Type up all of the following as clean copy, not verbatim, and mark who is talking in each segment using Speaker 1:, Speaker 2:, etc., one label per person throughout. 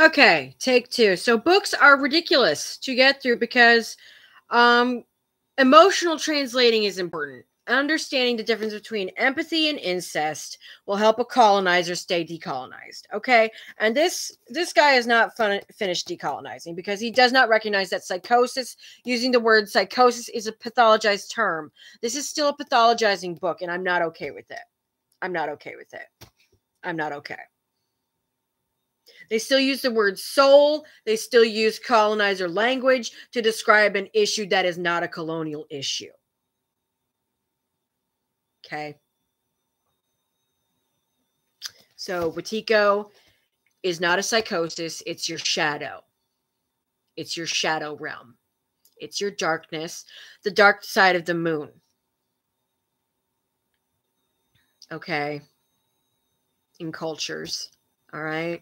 Speaker 1: Okay, take two. So books are ridiculous to get through because emotional translating is important. Understanding the difference between empathy and incest will help a colonizer stay decolonized. Okay, and this guy is not finished decolonizing because he does not recognize that psychosis, using the word psychosis, is a pathologized term. This is still a pathologizing book, and I'm not okay with it. I'm not okay with it. I'm not okay. They still use the word soul. They still use colonizer language to describe an issue that is not a colonial issue. Okay. So Wetiko is not a psychosis. It's your shadow. It's your shadow realm. It's your darkness, the dark side of the moon. Okay. In cultures. All right.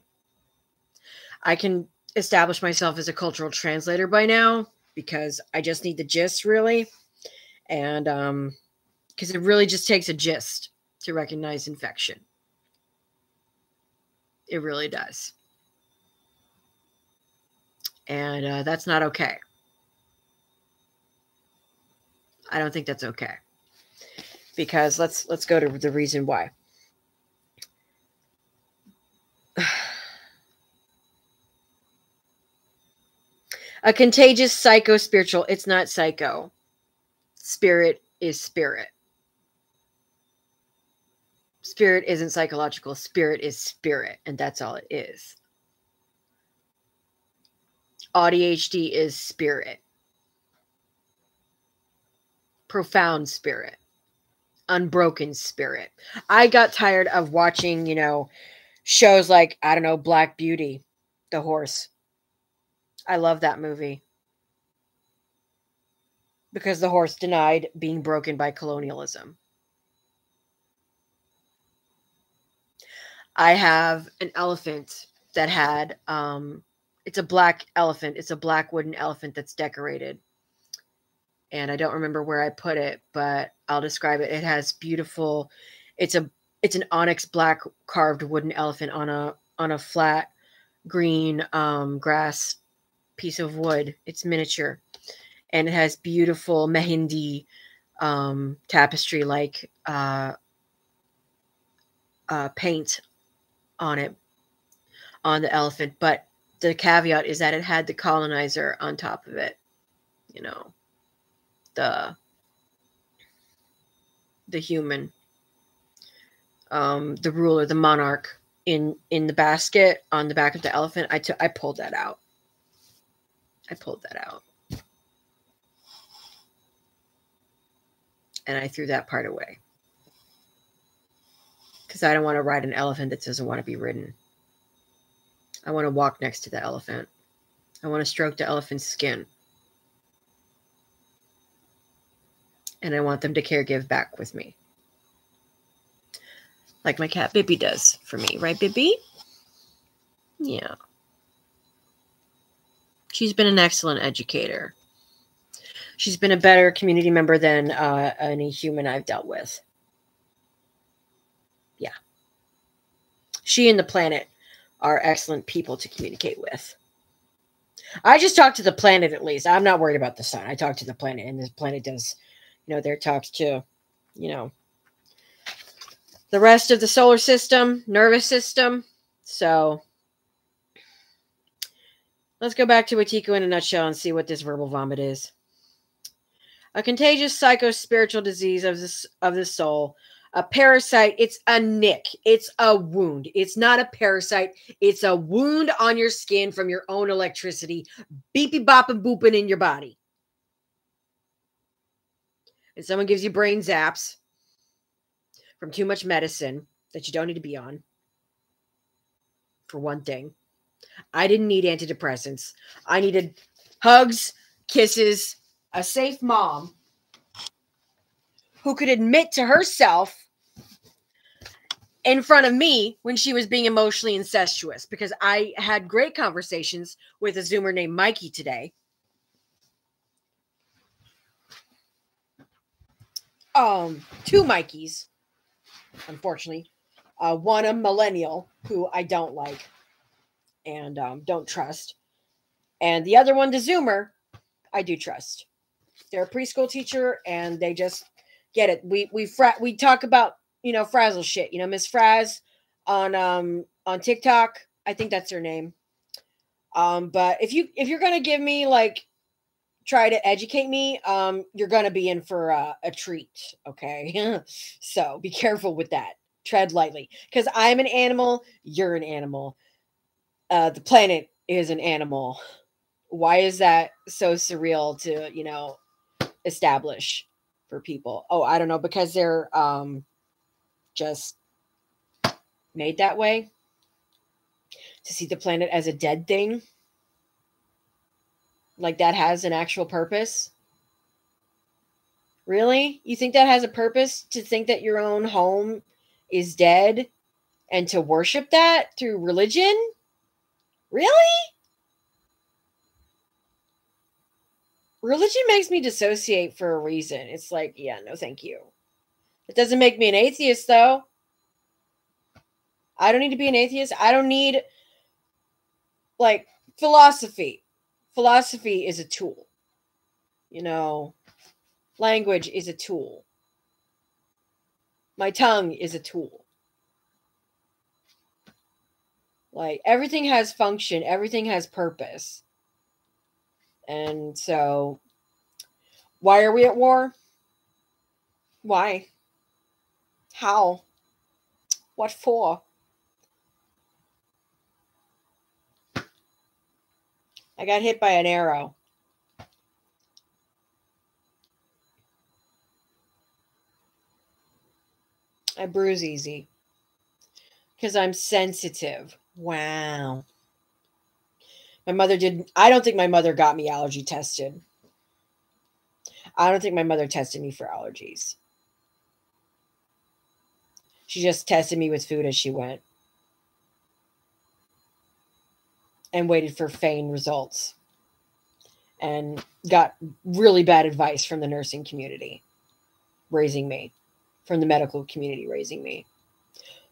Speaker 1: I can establish myself as a cultural translator by now because I just need the gist, really. And because it really just takes a gist to recognize infection. It really does. And that's not okay. I don't think that's okay. Because let's go to the reason why. A contagious psycho-spiritual. It's not psycho. Spirit is spirit. Spirit isn't psychological. Spirit is spirit. And that's all it is. ADHD is spirit. Profound spirit. Unbroken spirit. I got tired of watching, shows like, I don't know, Black Beauty, the horse. I love that movie. Because the horse denied being broken by colonialism. I have an elephant that had, it's a black elephant. It's a black wooden elephant that's decorated. And I don't remember where I put it, but I'll describe it. It has beautiful, it's an onyx black carved wooden elephant on a flat green grass piece of wood. It's miniature. And it has beautiful Mehndi tapestry like paint on it, on the elephant. But the caveat is that it had the colonizer on top of it. The human, the ruler, the monarch in the basket on the back of the elephant. I pulled that out. And I threw that part away. Because I don't want to ride an elephant that doesn't want to be ridden. I want to walk next to the elephant. I want to stroke the elephant's skin. And I want them to caregive back with me. Like my cat Bibby does for me. Right, Bibby? Yeah. She's been an excellent educator. She's been a better community member than any human I've dealt with. Yeah. She and the planet are excellent people to communicate with. I just talk to the planet at least. I'm not worried about the sun. I talk to the planet, and the planet does, their talks to, the rest of the solar system, nervous system. So let's go back to Wetiko in a nutshell and see what this verbal vomit is. A contagious psycho-spiritual disease of the soul. A parasite, it's a nick. It's a wound. It's not a parasite. It's a wound on your skin from your own electricity. Beepy bopping booping in your body. And someone gives you brain zaps from too much medicine that you don't need to be on. For one thing. I didn't need antidepressants. I needed hugs, kisses, a safe mom who could admit to herself in front of me when she was being emotionally incestuous, because I had great conversations with a Zoomer named Mikey today. Two Mikeys, unfortunately. One a millennial who I don't like, and don't trust. And the other one, the Zoomer, I do trust. They're a preschool teacher, and they just get it. We talk about, frazzle shit. Miss Fraz on TikTok. I think that's her name. But if you're gonna give me like try to educate me, you're gonna be in for a treat. Okay, so be careful with that. Tread lightly, because I'm an animal. You're an animal. The planet is an animal. Why is that so surreal to establish for people? Oh, I don't know, because they're just made that way to see the planet as a dead thing, like that has an actual purpose. Really? You think that has a purpose, to think that your own home is dead and to worship that through religion? Really? Religion makes me dissociate for a reason. It's like, yeah, no, thank you. It doesn't make me an atheist, though. I don't need to be an atheist. I don't need, like, philosophy. Philosophy is a tool. Language is a tool. My tongue is a tool. Like, everything has function. Everything has purpose. And so, why are we at war? Why? How? What for? I got hit by an arrow. I bruise easy. Because I'm sensitive. Wow. My mother didn't. I don't think my mother got me allergy tested. I don't think my mother tested me for allergies. She just tested me with food as she went. And waited for feigned results. And got really bad advice from the nursing community raising me. From the medical community raising me.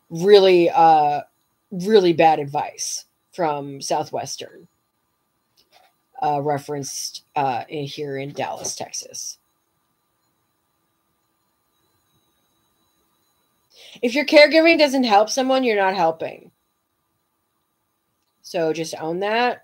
Speaker 1: Really, really bad advice from Southwestern. Referenced here in Dallas, Texas. If your caregiving doesn't help someone, you're not helping. So just own that.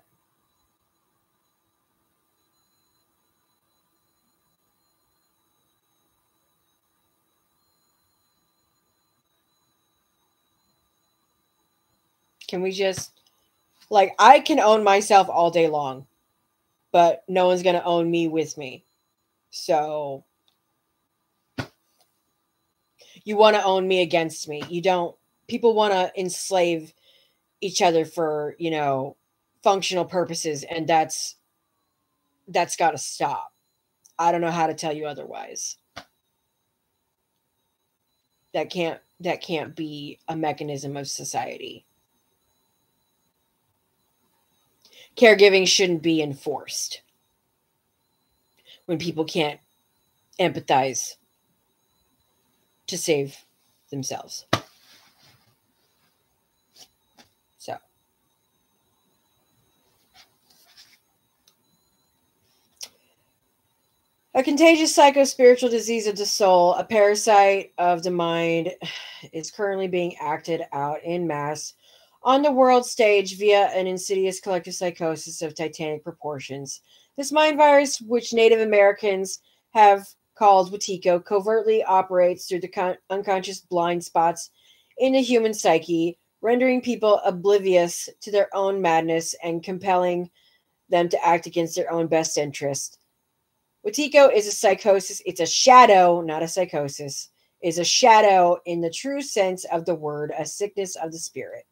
Speaker 1: Can we just, like, I can own myself all day long, but no one's going to own me with me. So you want to own me against me. You don't. People want to enslave each other for, functional purposes, and that's got to stop. I don't know how to tell you otherwise. That can't be a mechanism of society. Caregiving shouldn't be enforced when people can't empathize to save themselves. So, a contagious psychospiritual disease of the soul, a parasite of the mind, is currently being acted out in mass on the world stage via an insidious collective psychosis of titanic proportions. This mind virus, which Native Americans have called Wetiko, covertly operates through the unconscious blind spots in the human psyche, rendering people oblivious to their own madness and compelling them to act against their own best interest. Wetiko is a psychosis. It's a shadow, not a psychosis. Is a shadow in the true sense of the word, a sickness of the spirit.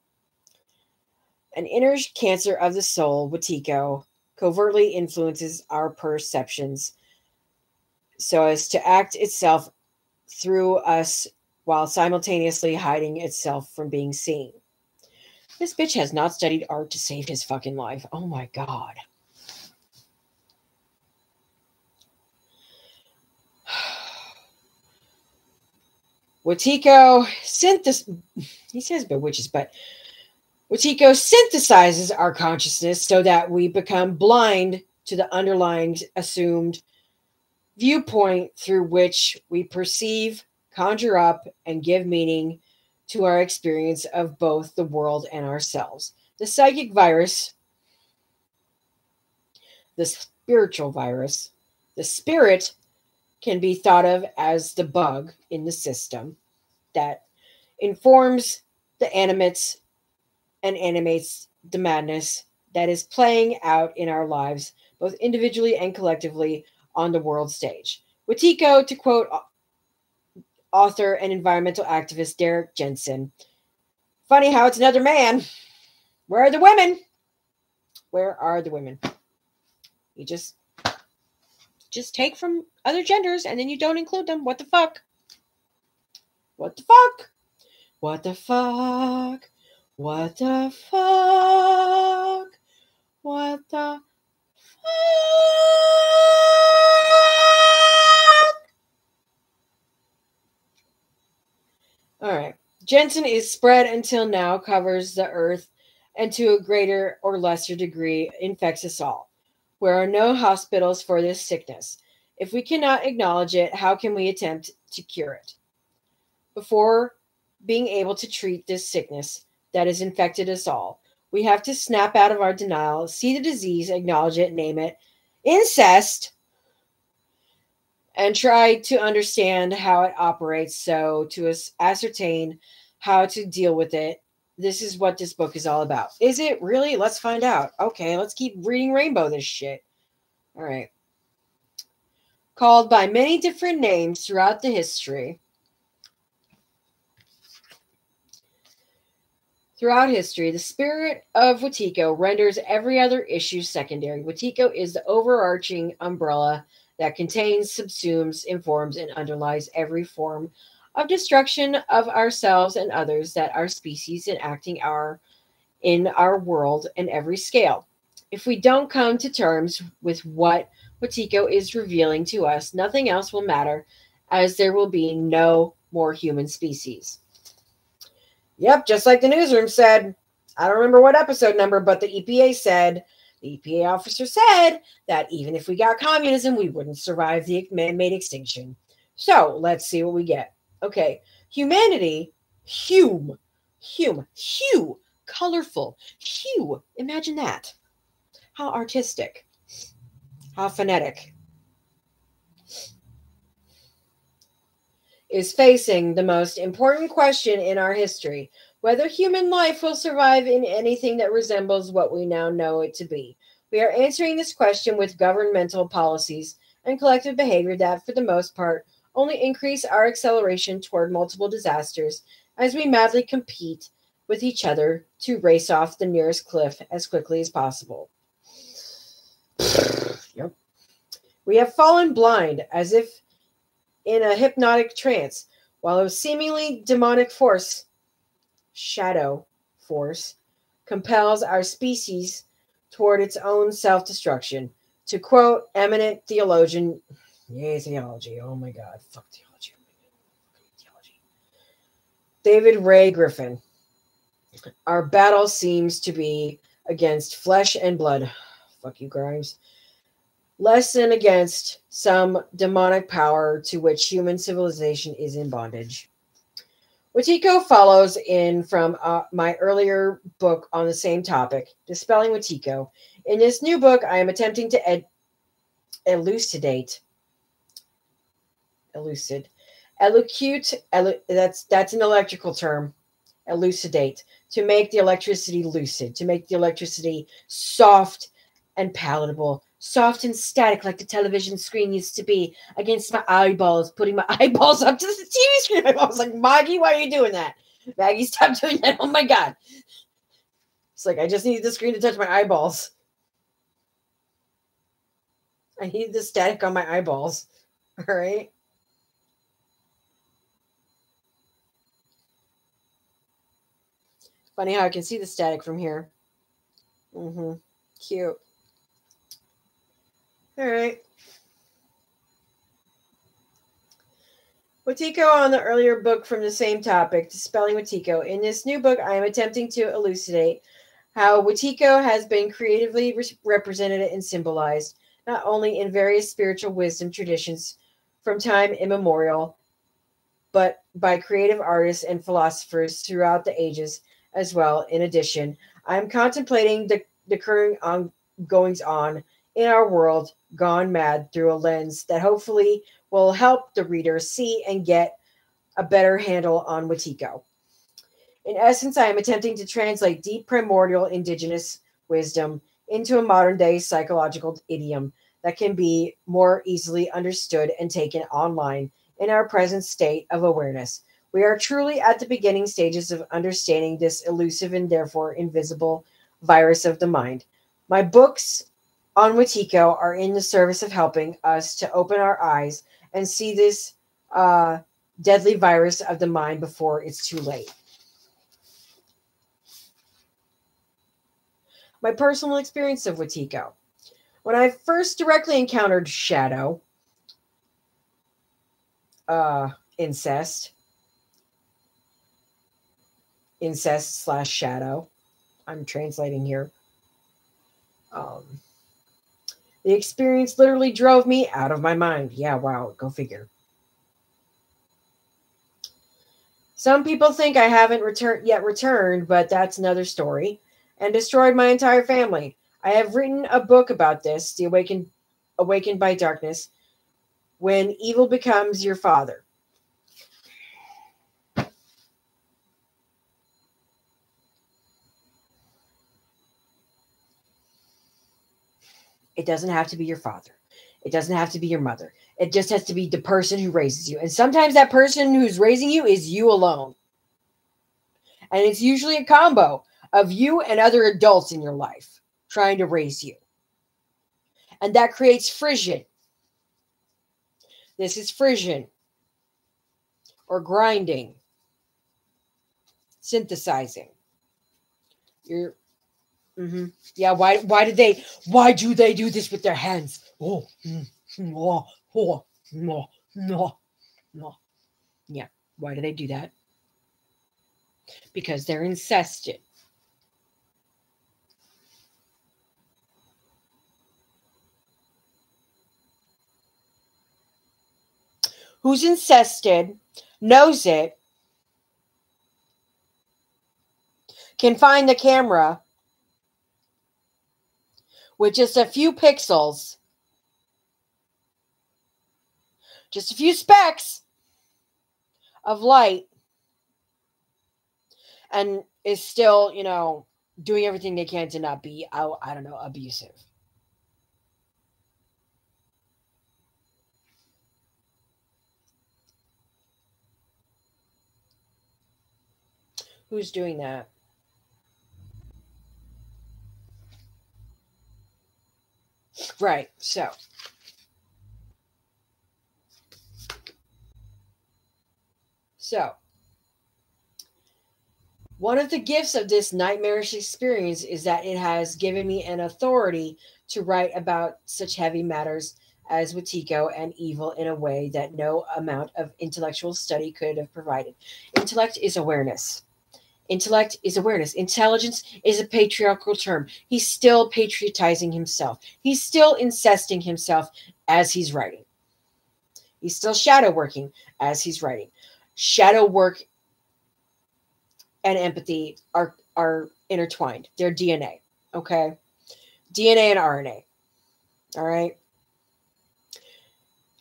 Speaker 1: An inner cancer of the soul, Wetiko, covertly influences our perceptions so as to act itself through us while simultaneously hiding itself from being seen. This bitch has not studied art to save his fucking life. Oh my God. Wetiko sent this, he says bewitches, but Wetiko synthesizes our consciousness so that we become blind to the underlying assumed viewpoint through which we perceive, conjure up, and give meaning to our experience of both the world and ourselves. The psychic virus, the spiritual virus, the spirit can be thought of as the bug in the system that informs the animates and animates the madness that is playing out in our lives, both individually and collectively on the world stage. Wetiko, to quote author and environmental activist Derek Jensen, funny how it's another man. Where are the women? Where are the women? You just take from other genders and then you don't include them. What the fuck? What the fuck? What the fuck? What the fuck? What the fuck? All right. Jensen is spread until now, covers the earth, and to a greater or lesser degree infects us all. There are no hospitals for this sickness. If we cannot acknowledge it, how can we attempt to cure it? Before being able to treat this sickness that has infected us all, we have to snap out of our denial, see the disease, acknowledge it, name it, incest, and try to understand how it operates so to ascertain how to deal with it. This is what this book is all about. Is it really? Let's find out. Okay, let's keep reading Rainbow this shit. All right. Called by many different names throughout the history. Throughout history, the spirit of Wetiko renders every other issue secondary. Wetiko is the overarching umbrella that contains, subsumes, informs, and underlies every form of destruction of ourselves and others that our species enacting in our world and every scale. If we don't come to terms with what Wetiko is revealing to us, nothing else will matter, as there will be no more human species. Yep, just like the newsroom said. I don't remember what episode number, but the EPA said, the EPA officer said that even if we got communism, we wouldn't survive the man-made extinction. So let's see what we get. Okay, humanity, hue, colorful, hue. Imagine that. How artistic. How phonetic. Is facing the most important question in our history, whether human life will survive in anything that resembles what we now know it to be. We are answering this question with governmental policies and collective behavior that, for the most part, only increase our acceleration toward multiple disasters as we madly compete with each other to race off the nearest cliff as quickly as possible. Yep. We have fallen blind as if in a hypnotic trance, while a seemingly demonic force, shadow force, compels our species toward its own self-destruction. To quote eminent theologian, yay theology, oh my God, fuck theology, David Ray Griffin, our battle seems to be against flesh and blood, fuck you Grimes, less than against some demonic power to which human civilization is in bondage. Wetiko follows in from my earlier book on the same topic, Dispelling Wetiko. In this new book, I am attempting to elucidate, that's an electrical term, elucidate, to make the electricity lucid, to make the electricity soft and palatable, soft and static like the television screen used to be against my eyeballs, putting my eyeballs up to the TV screen. I was like, Maggie, why are you doing that? Maggie, stop doing that. Oh my God. It's like, I just need the screen to touch my eyeballs. I need the static on my eyeballs. All right. Funny how I can see the static from here. Cute. All right. Watiko on the earlier book from the same topic, Dispelling Watiko. In this new book, I am attempting to elucidate how Watiko has been creatively represented and symbolized, not only in various spiritual wisdom traditions from time immemorial, but by creative artists and philosophers throughout the ages as well. In addition, I am contemplating the current goings on in our world gone mad through a lens that hopefully will help the reader see and get a better handle on Watiko. In essence, I am attempting to translate deep primordial indigenous wisdom into a modern day psychological idiom that can be more easily understood and taken online in our present state of awareness. We are truly at the beginning stages of understanding this elusive and therefore invisible virus of the mind. My books on Watiko are in the service of helping us to open our eyes and see this deadly virus of the mind before it's too late. My personal experience of Watiko. When I first directly encountered shadow, incest slash shadow, I'm translating here. The experience literally drove me out of my mind. Yeah, wow, go figure. Some people think I haven't returned, but that's another story, and destroyed my entire family. I have written a book about this, The Awakened by Darkness, when evil becomes your father. It doesn't have to be your father. It doesn't have to be your mother. It just has to be the person who raises you. And sometimes that person who's raising you is you alone. And it's usually a combo of you and other adults in your life trying to raise you. And that creates frisson. This is frisson or grinding, synthesizing. You're Yeah, why do they do this with their hands? Oh, oh, oh, no, no, no. Yeah, why do they do that? Because they're incested. Who's incested, knows it, can find the camera with just a few pixels, just a few specks of light, and is still, doing everything they can to not be, I don't know, abusive. Who's doing that? Right. So, one of the gifts of this nightmarish experience is that it has given me an authority to write about such heavy matters as Watiko and evil in a way that no amount of intellectual study could have provided. Intellect is awareness. Intellect is awareness. Intelligence is a patriarchal term. He's still patriotizing himself. He's still incesting himself as he's writing. He's still shadow working as he's writing. Shadow work and empathy are intertwined. They're DNA. Okay. DNA and RNA. All right.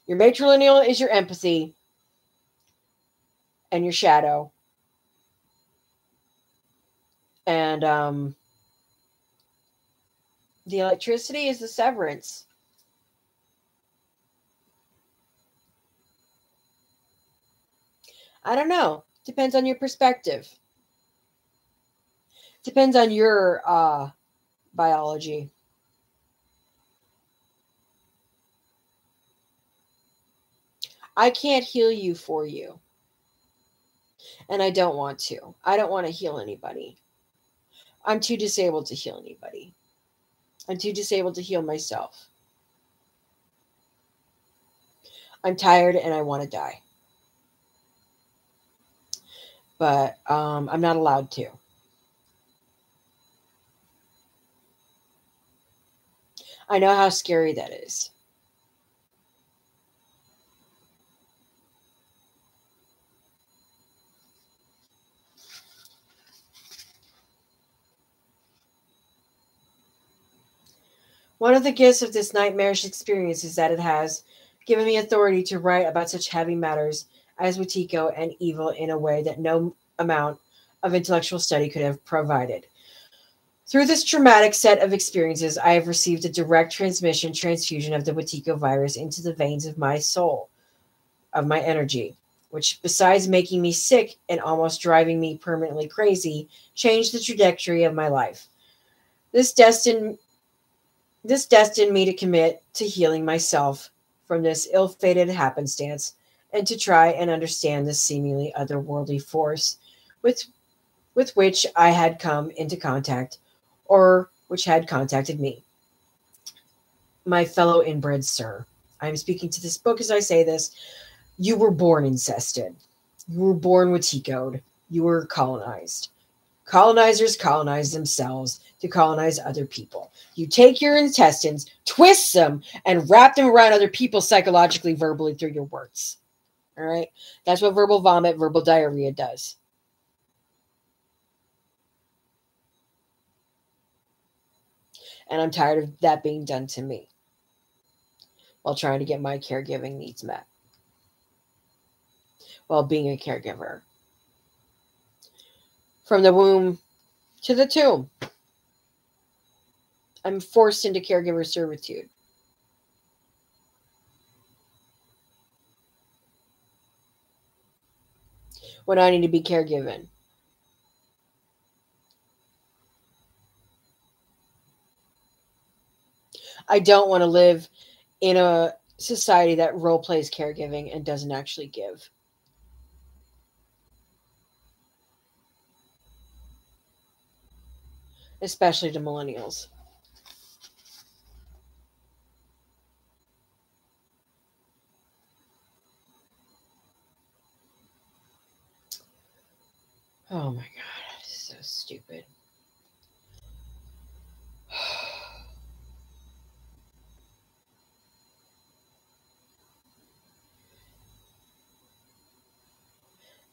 Speaker 1: Your matrilineal is your empathy and your shadow. And the electricity is the severance. I don't know. Depends on your perspective. Depends on your biology. I can't heal you for you. And I don't want to. I don't want to heal anybody. I'm too disabled to heal anybody. I'm too disabled to heal myself. I'm tired and I want to die. but I'm not allowed to. I know how scary that is. One of the gifts of this nightmarish experience is that it has given me authority to write about such heavy matters as Wetiko and evil in a way that no amount of intellectual study could have provided. Through this traumatic set of experiences, I have received a direct transfusion of the Wetiko virus into the veins of my soul, of my energy, which, besides making me sick and almost driving me permanently crazy, changed the trajectory of my life. This destined This destined me to commit to healing myself from this ill-fated happenstance and to try and understand this seemingly otherworldly force with, with which I had come into contact or which had contacted me. My fellow inbred sir, I am speaking to this book as I say this. You were born incested. You were born Wetiko'd. You were colonized. Colonizers colonize themselves to colonize other people. You take your intestines, twist them, and wrap them around other people psychologically, verbally through your words. All right? That's what verbal vomit, verbal diarrhea does. And I'm tired of that being done to me while trying to get my caregiving needs met, while being a caregiver. From the womb to the tomb, I'm forced into caregiver servitude. When I need to be caregiven. I don't want to live in a society that role plays caregiving and doesn't actually give. Especially to millennials. Oh my God, so stupid.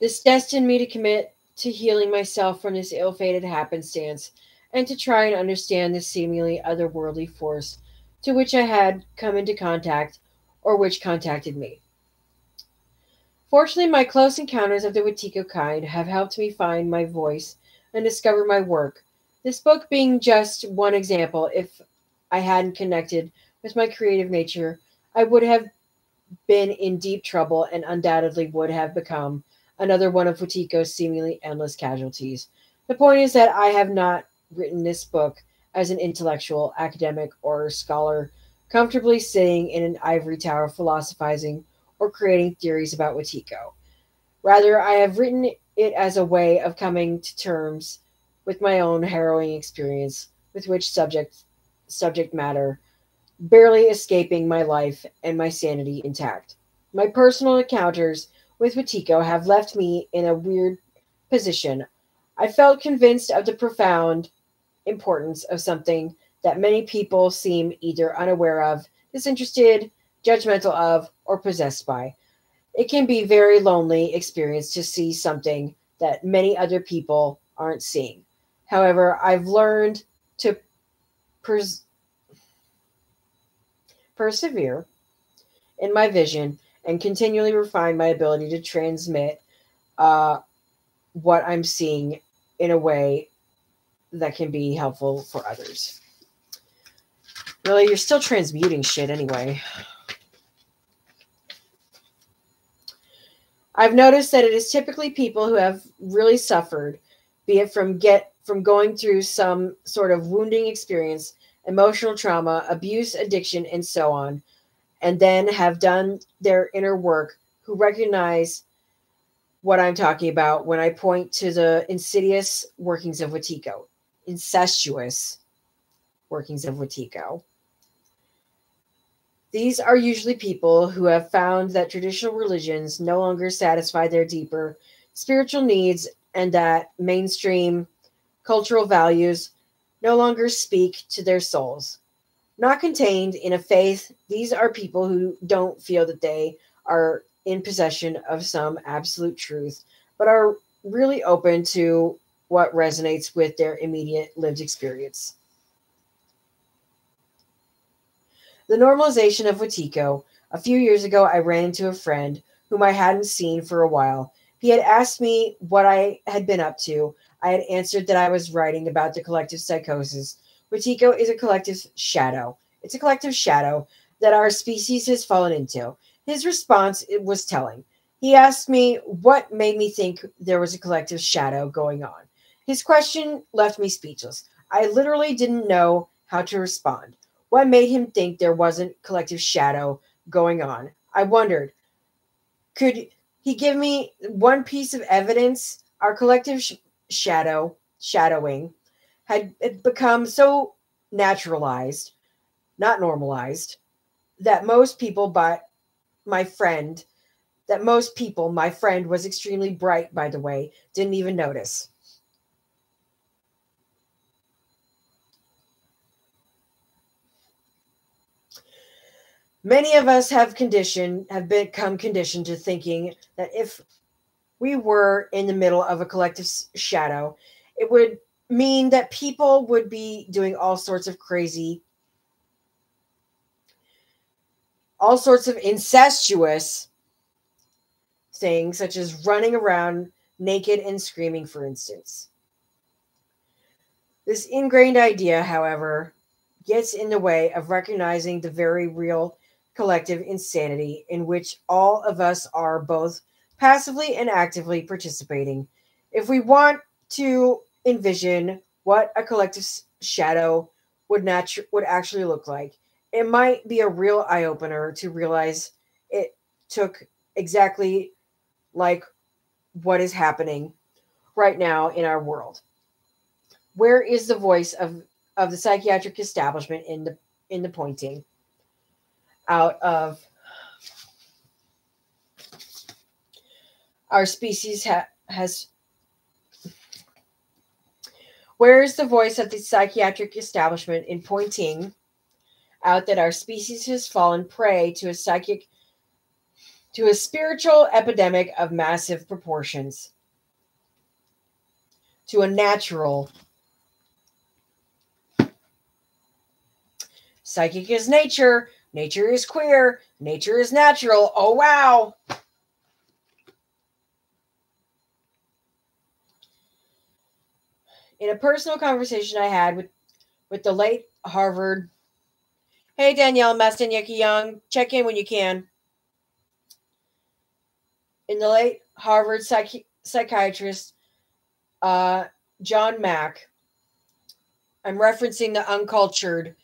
Speaker 1: This destined me to commit to healing myself from this ill-fated happenstance and to try and understand this seemingly otherworldly force to which I had come into contact or which contacted me. Fortunately, my close encounters of the Wetiko kind have helped me find my voice and discover my work. This book being just one example, if I hadn't connected with my creative nature, I would have been in deep trouble and undoubtedly would have become another one of Wetiko's seemingly endless casualties. The point is that I have not written this book as an intellectual, academic, or scholar comfortably sitting in an ivory tower philosophizing or creating theories about Wetiko. Rather, I have written it as a way of coming to terms with my own harrowing experience with which subject matter barely escaping my life and my sanity intact. My personal encounters with Wetiko have left me in a weird position. I felt convinced of the profound importance of something that many people seem either unaware of, disinterested, judgmental of, or possessed by. It can be a very lonely experience to see something that many other people aren't seeing. However, I've learned to pers- persevere in my vision and continually refine my ability to transmit uh, what I'm seeing in a way that can be helpful for others. Really, you're still transmuting shit anyway. I've noticed that it is typically people who have really suffered, be it from going through some sort of wounding experience, emotional trauma, abuse, addiction, and so on, and then have done their inner work, who recognize what I'm talking about when I point to the insidious workings of Wetiko, incestuous workings of Wetiko. These are usually people who have found that traditional religions no longer satisfy their deeper spiritual needs, and that mainstream cultural values no longer speak to their souls. Not contained in a faith, these are people who don't feel that they are in possession of some absolute truth, but are really open to what resonates with their immediate lived experience. The normalization of Watiko. A few years ago, I ran into a friend whom I hadn't seen for a while. He had asked me what I had been up to. I had answered that I was writing about the collective psychosis. Watiko is a collective shadow. It's a collective shadow that our species has fallen into. His response was telling. He asked me what made me think there was a collective shadow going on. His question left me speechless. I literally didn't know how to respond. What made him think there wasn't collective shadow going on? I wondered, could he give me one piece of evidence? Our collective shadowing, had become so naturalized, not normalized, that most people, but my friend, my friend was extremely bright, by the way, didn't even notice. Many of us have become conditioned to thinking that if we were in the middle of a collective shadow, it would mean that people would be doing all sorts of incestuous things, such as running around naked and screaming, for instance. This ingrained idea, however, gets in the way of recognizing the very real collective insanity in which all of us are both passively and actively participating. If we want to envision what a collective shadow would actually look like, it might be a real eye opener to realize it took exactly like what is happening right now in our world. Where is the voice of the psychiatric establishment in the pointing out of our species has where is the voice of the psychiatric establishment in pointing out that our species has fallen prey to a spiritual epidemic of massive proportions, to a natural psychic is nature, nature is queer, nature is natural. Oh wow. In a personal conversation I had with the late Harvard. Hey, Danielle Mastanyaki Young, check in when you can. In the late Harvard psychiatrist John Mack, I'm referencing the uncultured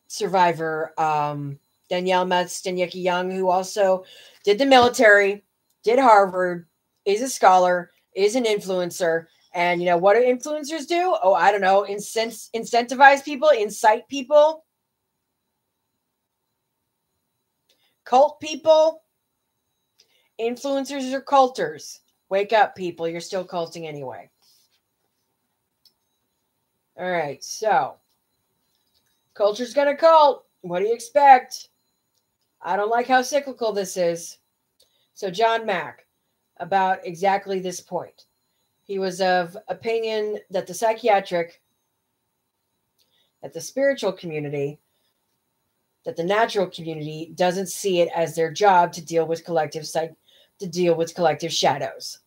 Speaker 1: survivor Danielle Mastanyaki Young, who also did the military, did Harvard, is a scholar, is an influencer. And you know what do influencers do? Oh, I don't know. Incentivize people, incite people, cult people. Influencers are culters. Wake up, people. You're still culting anyway. All right. So, culture's going to cult. What do you expect? I don't like how cyclical this is. So, John Mack, about exactly this point. He was of opinion that the spiritual community, that the natural community doesn't see it as their job to deal with collective shadows,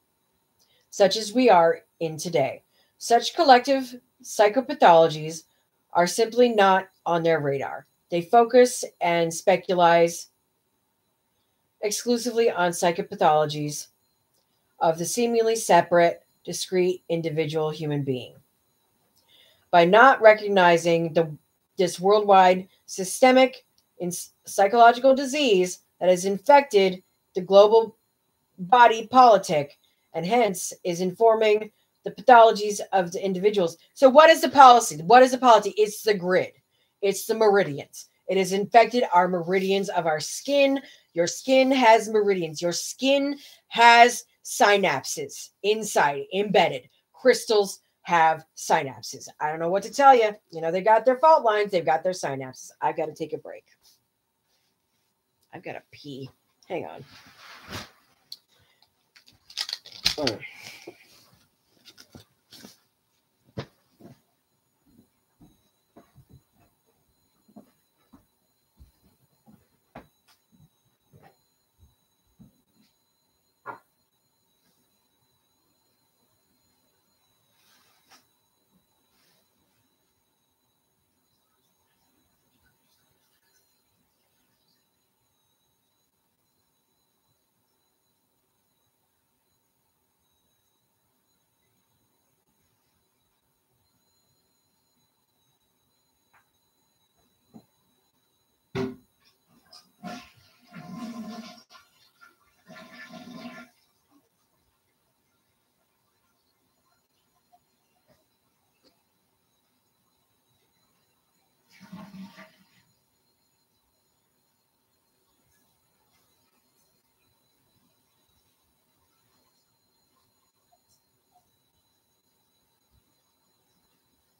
Speaker 1: such as we are in today. Such collective psychopathologies are simply not on their radar. They focus and speculate exclusively on psychopathologies of the seemingly separate, discrete individual human being. By not recognizing this worldwide systemic psychological disease that has infected the global body politic and hence is informing the pathologies of the individuals. So what is the policy? What is the policy? It's the grid. It's the meridians. It has infected our meridians of our skin, Your skin has meridians. Your skin has synapses inside, embedded. Crystals have synapses. I don't know what to tell you. You know, they got their fault lines. They've got their synapses. I've got to take a break. I've got to pee. Hang on.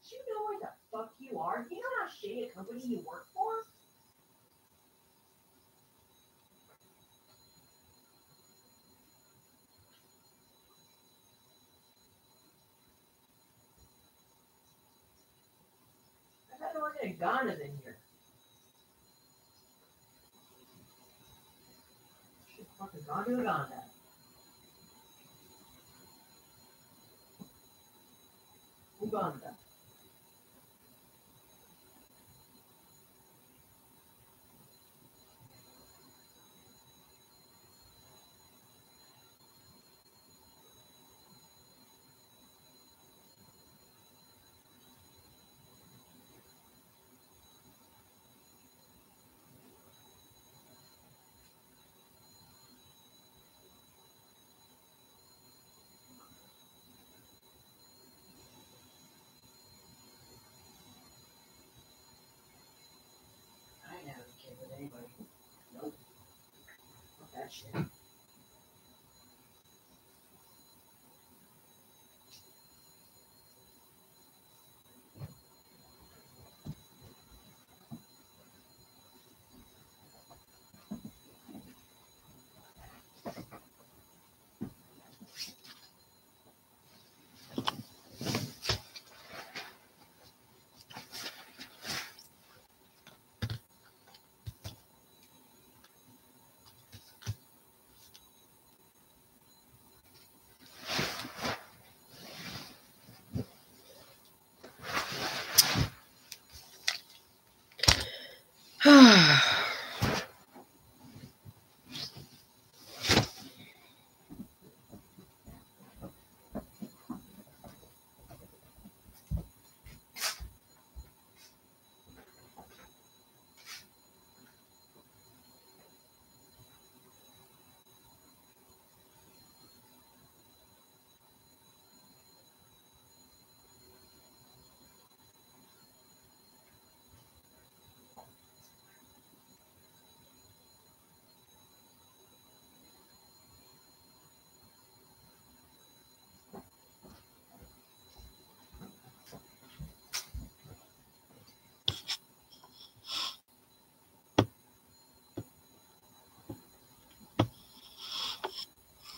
Speaker 1: Do you know where the fuck you are? Do you know how shitty a company you work for? I thought I worked at Ghana's in here. She's fucking gone to Uganda. Uganda. I ain't having a kid with anybody. Nope. Fuck that shit.